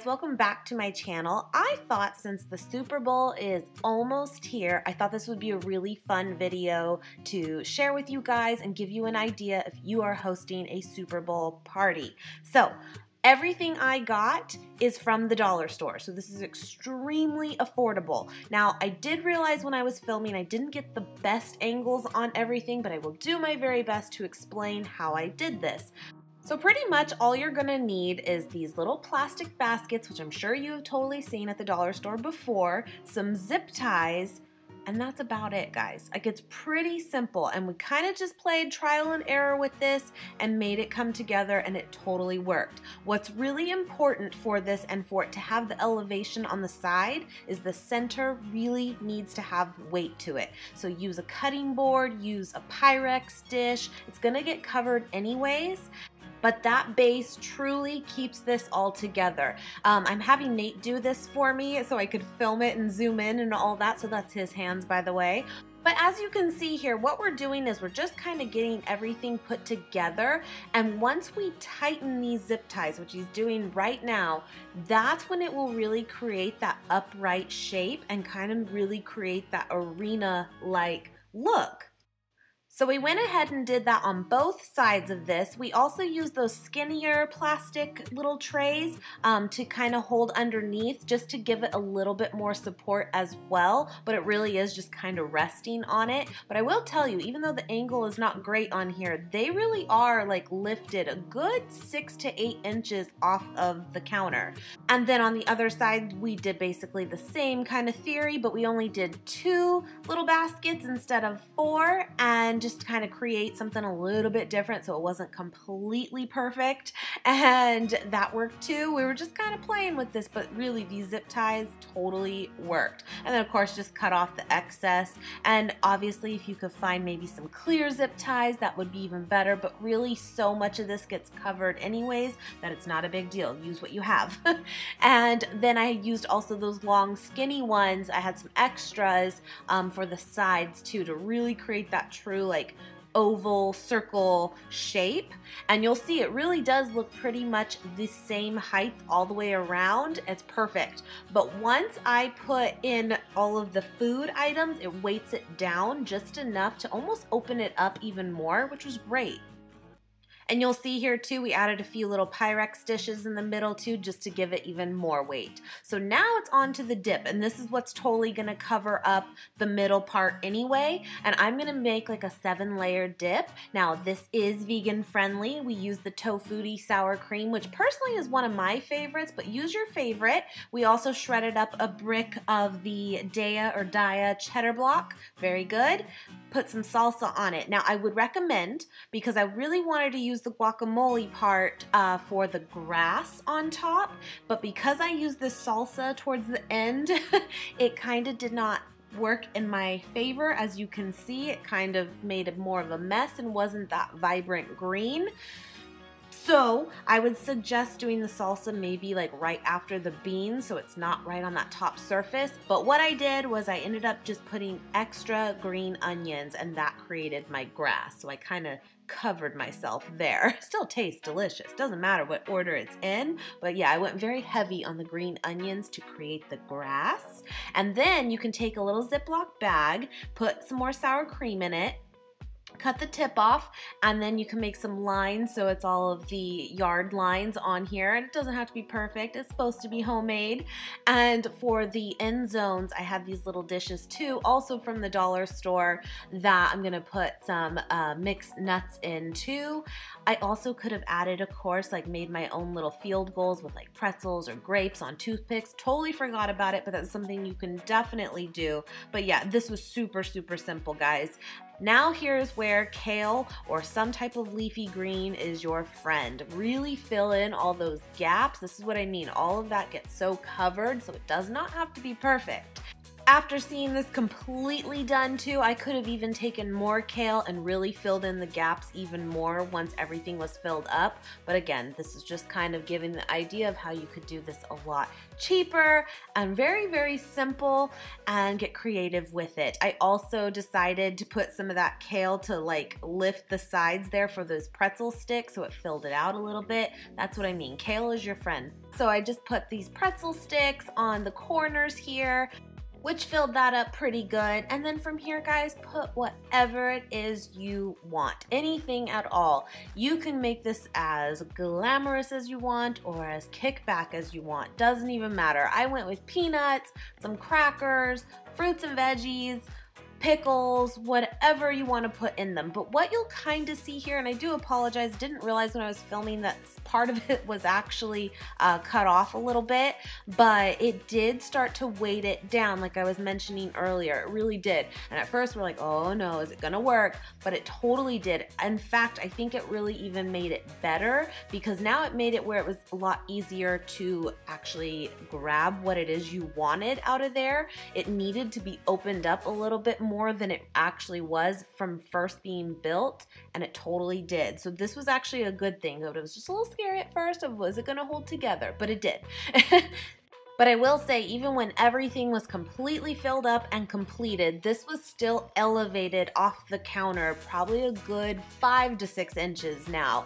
welcome back to my channel. I thought since the Super Bowl is almost here, I thought this would be a really fun video to share with you guys and give you an idea if you are hosting a Super Bowl party. So everything I got is from the dollar store, so this is extremely affordable. Now, I did realize when I was filming I didn't get the best angles on everything, but I will do my very best to explain how I did this. So pretty much all you're gonna need is these little plastic baskets, which I'm sure you have totally seen at the dollar store before, some zip ties, and that's about it, guys. Like, it's pretty simple, and we kind of just played trial and error with this and made it come together, and it totally worked. What's really important for this and for it to have the elevation on the side is the center really needs to have weight to it. So use a cutting board, use a Pyrex dish. It's gonna get covered anyways, but that base truly keeps this all together. I'm having Nate do this for me so I could film it and zoom in and all that, so that's his hands, by the way. But as you can see here, what we're doing is we're just kind of getting everything put together, and once we tighten these zip ties, which he's doing right now, that's when it will really create that upright shape and kind of really create that arena-like look. So we went ahead and did that on both sides of this. We also used those skinnier plastic little trays to kind of hold underneath, just to give it a little bit more support as well, but it really is just kind of resting on it. But I will tell you, even though the angle is not great on here, they really are like lifted a good 6 to 8 inches off of the counter. And then on the other side, we did basically the same kind of theory, but we only did 2 little baskets instead of 4, and just kind of create something a little bit different so it wasn't completely perfect, and that worked too. We were just kind of playing with this, but really these zip ties totally worked. And then of course just cut off the excess, and obviously if you could find maybe some clear zip ties, that would be even better, but really so much of this gets covered anyways that it's not a big deal. Use what you have. And then I used also those long skinny ones. I had some extras for the sides too, to really create that true like oval circle shape, and you'll see it really does look pretty much the same height all the way around. It's perfect. But once I put in all of the food items, it weights it down just enough to almost open it up even more, which was great. And you'll see here too, we added a few little Pyrex dishes in the middle too, just to give it even more weight. So now it's on to the dip, and this is what's totally gonna cover up the middle part anyway. And I'm gonna make like a 7-layer dip. Now this is vegan friendly. We use the tofutti sour cream, which personally is one of my favorites, but use your favorite. We also shredded up a brick of the Dia cheddar block. Very good. Put some salsa on it. Now I would recommend, because I really wanted to use the guacamole part for the grass on top, but because I used the salsa towards the end, it kind of did not work in my favor. As you can see, it kind of made it more of a mess and wasn't that vibrant green. So I would suggest doing the salsa maybe like right after the beans, so it's not right on that top surface. But what I did was I ended up just putting extra green onions, and that created my grass. So I kind of covered myself there. Still tastes delicious. Doesn't matter what order it's in. But yeah, I went very heavy on the green onions to create the grass. And then you can take a little Ziploc bag, put some more sour cream in it, cut the tip off, and then you can make some lines so it's all of the yard lines on here. And it doesn't have to be perfect. It's supposed to be homemade. And for the end zones, I have these little dishes too, also from the dollar store, that I'm gonna put some mixed nuts in too. I also could have added, of course, like made my own little field goals with like pretzels or grapes on toothpicks. Totally forgot about it, but that's something you can definitely do. But yeah, this was super, super simple, guys. Now here's where kale or some type of leafy green is your friend. Really fill in all those gaps. This is what I mean. All of that gets so covered, so it does not have to be perfect. After seeing this completely done too, I could have even taken more kale and really filled in the gaps even more once everything was filled up. But again, this is just kind of giving the idea of how you could do this a lot cheaper and very, very simple and get creative with it. I also decided to put some of that kale to like lift the sides there for those pretzel sticks, so it filled it out a little bit. That's what I mean. Kale is your friend. So I just put these pretzel sticks on the corners here, which filled that up pretty good. And then from here, guys, put whatever it is you want, anything at all. You can make this as glamorous as you want or as kickback as you want, doesn't even matter. I went with peanuts, some crackers, fruits and veggies, pickles, whatever you want to put in them. But what you'll kind of see here, and I do apologize, didn't realize when I was filming that part of it was actually cut off a little bit, but it did start to weight it down like I was mentioning earlier. It really did. And at first we're like, oh no, is it gonna work? But it totally did. In fact, I think it really even made it better, because now it made it where it was a lot easier to actually grab what it is you wanted out of there. It needed to be opened up a little bit more than it actually was from first being built, and it totally did. So this was actually a good thing. It was just a little scary at first of was it gonna hold together, but it did. But I will say, even when everything was completely filled up and completed, this was still elevated off the counter probably a good 5 to 6 inches now.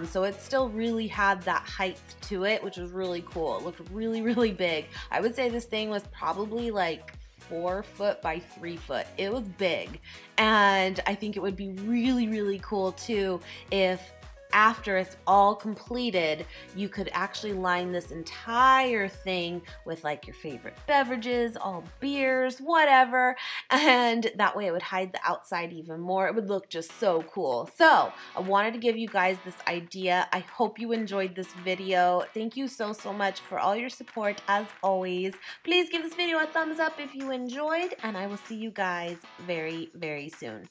So it still really had that height to it, which was really cool. It looked really, really big. I would say this thing was probably like 4 foot by 3 foot. It was big, and I think it would be really, really cool too if after it's all completed, you could actually line this entire thing with like your favorite beverages, all beers, whatever, and that way it would hide the outside even more. It would look just so cool. So I wanted to give you guys this idea. I hope you enjoyed this video. Thank you so much for all your support as always. Please give this video a thumbs up if you enjoyed, and I will see you guys very, very soon.